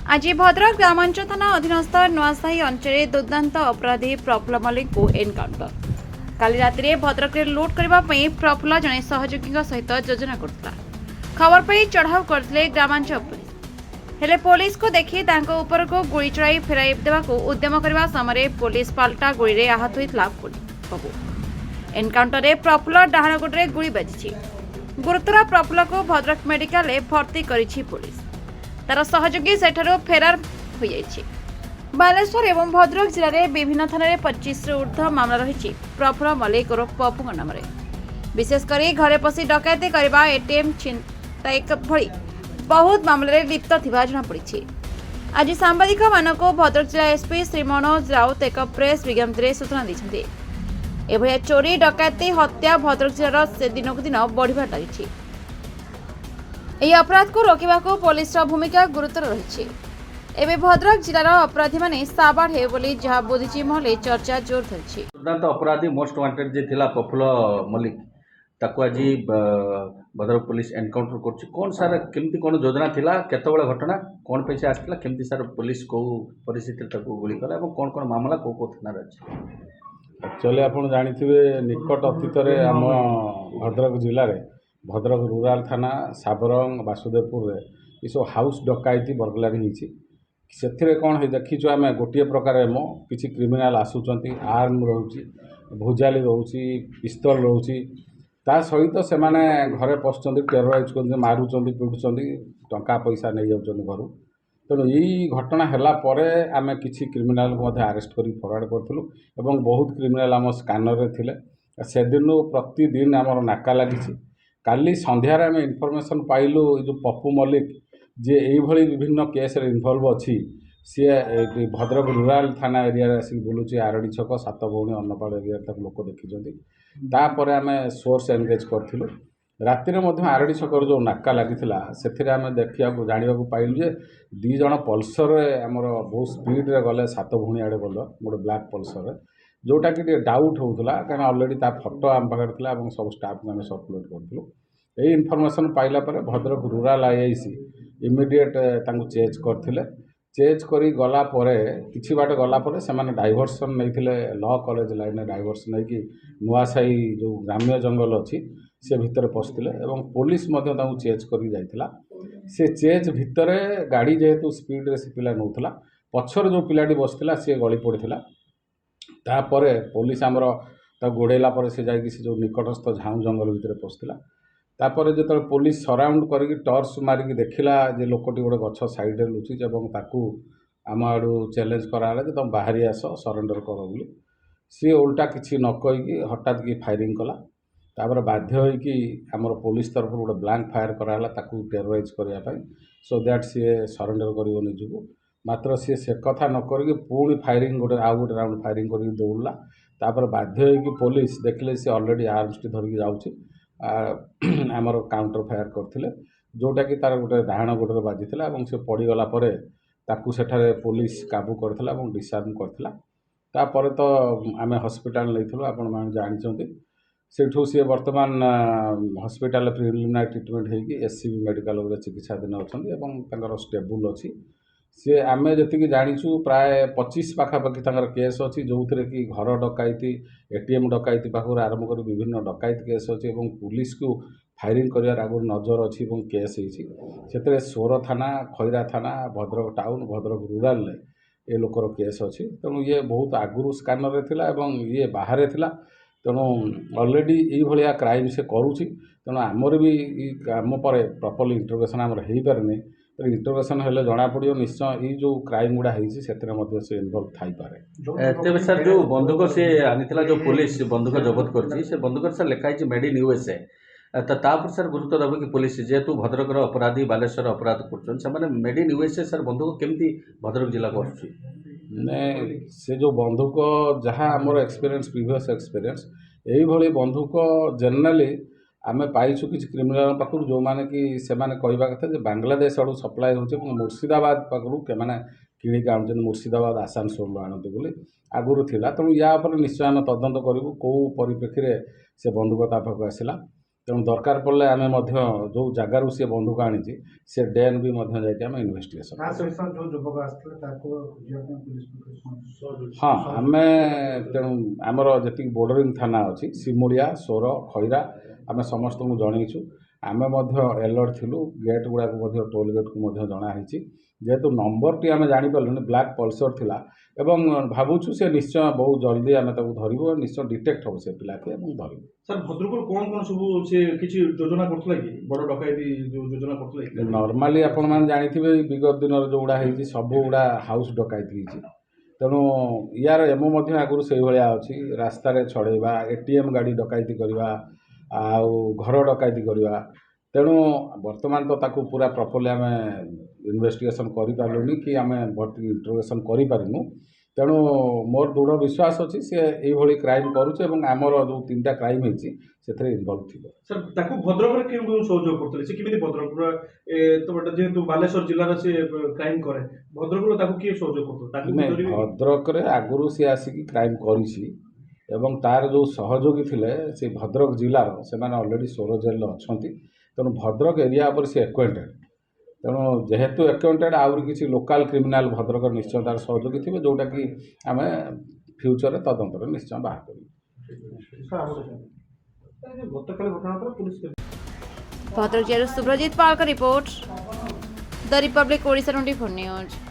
आज भद्रक ग्रामांचल थाना अधीनस्थ नुआसाही अंचल दुर्दांत अपराधी प्रफुल्ल मल्लिक को एनकाउंटर। काली राति में भद्रक में लुट करने प्रफुल्ल जड़े सहयोगी सहित योजना करता खबर पाई चढ़ाऊ करते ग्रामांचल पुलिस हेले पुलिस को देखी ऊपर को गुली चढ़ाई फेराई देवाक उद्यम करने समय पुलिस पाल्टा गुली आहत होता बबू। एनकाउंटर में प्रफुल्ल डाहाण गोड़े गुली बाजी। गुरुतर प्रफुल्ल को भद्रक मेडिकल भर्ती करिछि पुलिस। तार सहयोगी सेठारु फेरार हो जाइछि। बालेश्वर एवं भद्रक जिले में विभिन्न थाना 25 ऊर्ध्व मामला रही प्रफुल्ल मल्लिक और पप्पू नाम। विशेषकर घरे पशि डकैती करने एटीएम छिनताई भली बहुत मामलें लिप्त थिबा जଣାपड़ी। आज सांबादिक मानक भद्रक जिला एसपी श्री मनोज राउत एक प्रेस विज्ञप्ति सूचना दी एभलिया चोरी डकैती हत्या भद्रक जिलार से दिन को दिन बढ़िबार लागिछि। ଏହି अपराध को रोकवा पुलिस भूमिका गुरुतर रही। एवं भद्रक जिलार अपराधी माने साबाड़ हे बोली जहाँ बुद्धिजीवी महले चर्चा जोर धरी। दुर्दांत अपराधी मोस्ट वांटेड जे थिला प्रफुल्ल मल्लिक ताकू आज भद्रक पुलिस एनकाउंटर कर कौन सार केमती कौन योजना थिला केतबेला घटना कौन पैसे आसला केमती सार पुलिस को परिस्थिति ताकू गुली कला और कौन कौन मामला को थाना अच्छे। एक्चुअली आप जानिथिबे निकट अतीत आम भद्रक जिले में भद्रक रूराल थाना साबरंग वासुदेवपुर ये सब हाउस डकायती बर्गलारी होती से कौन है देखीचु आम गोटे प्रकार एमो किसी क्रिमिनाल आसुंच आर्म रोचे भुजाली रोचे पिस्तल रोचे ता सहित से माने घरे पशुंच टेरोराइज कर मारुंच पिटुंच टंका पैसा नहीं जाऊँ घर तेणु यही घटना है आम किसी क्रिमिनाल को आरेस्ट कर फरवर्ड करूँ और बहुत क्रिमिनाल आम स्कानर थे से दिन प्रतिदिन आमर नाका लगी। काली संध्यारे आम इनफर्मेशन पाइलु जो पप्पू मल्लिक जे यही विभिन्न केस इनवल्व अच्छी सी भद्रक रूराल थाना एरिया आसिक बुलूची आरडी छक सात भौणी अन्नपाड़ एरिया तक लोक देखी आम सोर्स एनगेज करूँ राति आरडी छकर जो नाका लगी से आम देखा जाना पाइलु जे दी जन पल्सर आमर बहुत स्पीड रे गले सात भौणी आड़े गल गोटे ब्लैक पल्सर जोटा कि डाउट होता कहीं अलरेडी फोटो आम पाखे सब स्टाफ को सर्कुलेट करूँ। यही इनफर्मेशन पाइला पर Bhadrak rural IIC immediate chase करते चेज करी गला परे किछि बाट गला परे से माने डाइवर्सन नहीं लॉ कॉलेज लाइन डाइवर्सन नहीं कि नुआसाही जो ग्राम्य जंगल अच्छी से भितर पशिले और पुलिस चेज करी जाइथिला से चेज भितर गाड़ी जेहेतु स्पीड रे से पिला नौथला पछर जो पिलाटी बसथिला से गली पड़थिला तापरे पुलिस आमर गोड़ेला से जाइए से जो निकटस्थ झाऊ जंगल भितर पशिला तापर जो पुलिस सराउंड करके टर्च मारिक देखला जे लोकटी गोटे गछ साइड लुचि आम आड़ू चैलेंज कराला जे तुम बाहरी आस सरेंडर कर बोली सी उल्टा किसी न कहीकि हठात कि फायरिंग कला तापर बाध्य होइकि आमर पुलिस तरफ गोटे ब्लैंक फायर कराला ताकू टेरोराइज करने सो दैट सी सरेंडर कर निजू मात्र सी से कथा न करके पुणी फायरिंग गोटे आउ गोटे राउंड फायरिंग कर दौड़ला तापर बाध्य होइकि पुलिस देखले सी ऑलरेडी आर्म्स टी धरिकी जाऊँगी आमर काउंटर फायर करते जोटा कि तार गोटे डाहाण गोड़े बाजी से पड़गला ताकू सेठारे पुलिस काबू करथिला और डिसआर्म करथिला तापर तो आम हॉस्पिटल नहीं आपण मैंने जानते सेठू सी वर्तमान हॉस्पिटल प्रिलिमिनारी ट्रीटमेंट होगी एससीबी मेडिकल चिकित्साधीन अच्छा स्टेबुल अच्छी सी आम जी जाचु प्राय 25 पाखापाखि केस अच्छी जो थे कि घर डकायती एटीएम डकायती पाखर आरंभ कर विभिन्न डकायती केस अच्छी और पुलिस को फायरिंग कर आगुरी नजर अच्छी केस होती सोर थाना खैरा थाना भद्रक टाउन भद्रक रूराल ये लोकर केस अच्छी तेणु ये बहुत आगुरी स्कानर थिला ये बाहर थिला तेणु ऑलरेडी ये क्राइम से करुँची तेणु आमर भी आम पर प्रॉपर्ली इंटरोगेशन आमर हो पारे इंटरोगेशन हेल्ले जना पड़ो निश्चय ये जो क्राइम गुड़ा से इनवल्व थी पारे। तेज सर जो बंदूक से आनीला जो पुलिस बंदूक जबत कर बंदूक सर लिखाई मेड इन यूएसए तो तापर सर गुरुत्व देव कि पुलिस जेहेतु भद्रक अपराधी बालेश्वर अपराध कर मेड इन यूएसए सर बंदूक केमती भद्रक जिला को से जो बंदूक जहाँ आमर एक्सपीरियंस प्रीवियस एक्सपीरियंस यही बंदूक जनरली आम पाइछु कि क्रिमिनाल पाखु जो मैंने कि से कहवा कथा बांग्लादेश आड़ू सप्लाय हो मुर्शिदाबाद पाखु के किणिक आनुच्च मुर्शिदाबाद आसानसोल आणती बोली आगुरी थिला तेणु या निश्चय आम तदंत करूँ कौ परिप्रेक्षी से बंदूक ता पाखु आसला ତେଣୁ ଦରକାର ପଡ଼ିଲେ ଆମେ ମଧ୍ୟ ଯେଉଁ ଜାଗାରୁ ସେ ବନ୍ଧୁକ ଆଣିଛି ସେ ଡେନ୍ ବି ମଧ୍ୟ ଯାଇକି ଆମେ ଇନଭେଷ୍ଟିଗେସନ୍ ତା ସହିତ ଯୋଉ ଯୁବକ ଆସିଥିଲେ ତାକୁ ଖୋଜିବା ପାଇଁ ପୁଲିସ ହଁ ଆମେ ତେଣୁ ଆମର ଯେତିକି ବୋର୍ଡରିଂ ଥାନା ଅଛି ସିମୁଳିଆ ସୋର ଖଇରା ଆମେ ସମସ୍ତଙ୍କୁ ଜଣେଇଛୁ ଆମେ ମଧ୍ୟ ଏଲର୍ଟ ଥିଲୁ ଗେଟ୍ ଗୁଡ଼ାକୁ ମଧ୍ୟ ଟୋଲ୍ ଗେଟ୍କୁ ମଧ୍ୟ ଜଣାହେଇଛି ଯେହେତୁ ନମ୍ବରଟି ଆମେ ଜାଣିପାରିଲୁନି ବ୍ଲାକ୍ ପଲ୍ସର ଥିଲା ଏବଂ ଭାବୁଛୁ ସେ ନିଶ୍ଚୟ ବହୁତ ଜଲ୍ଦି ଆମେ ତାକୁ ଧରିବୁ ନିଶ୍ଚୟ ଡିଟେକ୍ଟ ହେବ ସେ ପିଲାକୁ ଏବଂ ଧରିବୁ ସାର୍ ଭଦ୍ରକରୁ କ'ଣ କ'ଣ ସବୁ ସେ କିଛି ଯୋଜନା କରୁଥିଲା କି ବଡ଼ ଡକାୟତି ଯେଉଁ ଯୋଜନା କରୁଥିଲା କି ନର୍ମାଲି ଆପଣମାନେ ଜାଣିଥିବେ ବିଗତ ଦିନରେ ଯେଉଁଗୁଡ଼ା ହେଇଛି ସବୁଗୁଡ଼ା ହାଉସ୍ ଡକାୟତି ହେଇଛି ତେଣୁ ୟାର ଏମୋ ମଧ୍ୟ ଆଗରୁ ସେଇଭଳିଆ ଅଛି ରାସ୍ତାରେ ଛଡ଼େଇବା ATM ଗାଡ଼ି ଡକାୟତି କରିବା ଆଉ ଘର ଡକାୟତି କରିବା ତେଣୁ ବର୍ତ୍ତମାନ ତ ତାକୁ ପୁରା ପ୍ରପରଲି ଆମେ ଇନଭେଷ୍ଟିଗେସନ୍ କରିପାରିଲୁନି କି ଆମେ ଇଣ୍ଟରୋଗେସନ୍ କରିପାରିନୁ ତେଣୁ ମୋର ଦୃଢ଼ ବିଶ୍ୱାସ ଅଛି ସେ ଏଇଭଳି କ୍ରାଇମ୍ କରୁଛି ଏବଂ ଆମର ଯେଉଁ 3ଟା କ୍ରାଇମ୍ ହେଇଛି ସେଥିରେ ଇନଭଲ୍ଭ ଥିବ ସାର୍ ତାକୁ ଭଦ୍ରକରେ କେଉଁ ସହଯୋଗ କରୁଥିଲେ ସେ କେମିତି ଭଦ୍ରକର ଯେହେତୁ ବାଲେଶ୍ୱର ଜିଲ୍ଲାର ସେ କ୍ରାଇମ୍ କରେ ଭଦ୍ରକରୁ ତାକୁ କିଏ ସହଯୋଗ କରୁଥିଲେ ତାକୁ ନାଇଁ ଭଦ୍ରକରେ ଆଗରୁ ସେ ଆସିକି କ୍ରାଇମ୍ କରିଛି ଏବଂ ତାର ଯେଉଁ ସହଯୋଗୀ ଥିଲେ ସେ ଭଦ୍ରକ ଜିଲ୍ଲାର ସେମାନେ ଅଲରେଡ଼ି ସୋର ଜେଲ୍ରେ ଅଛନ୍ତି ତେଣୁ ଭଦ୍ରକ ଏରିଆ ଉପରେ ସେ ଆକ୍ୱାଣ୍ଟେଡ୍ ତେଣୁ ଯେହେତୁ ଆକ୍ୱାଣ୍ଟେଡ୍ ଆହୁରି କିଛି ଲୋକାଲ୍ କ୍ରିମିନାଲ୍ ଭଦ୍ରକର ନିଶ୍ଚୟ ତାର ସହଯୋଗୀ ଥିବେ ଯେଉଁଟାକି ଆମେ ଫ୍ୟୁଚରରେ ତଦନ୍ତରେ ନିଶ୍ଚୟ ବାହାର କରିବୁ ଗତକାଲି ଘଟଣା ପରେ ପୁଲିସ ଭଦ୍ରକ ଜିଲ୍ଲାରୁ ସୁବ୍ରଜିତ ପାଳଙ୍କ report the Republic Odisha 24 news.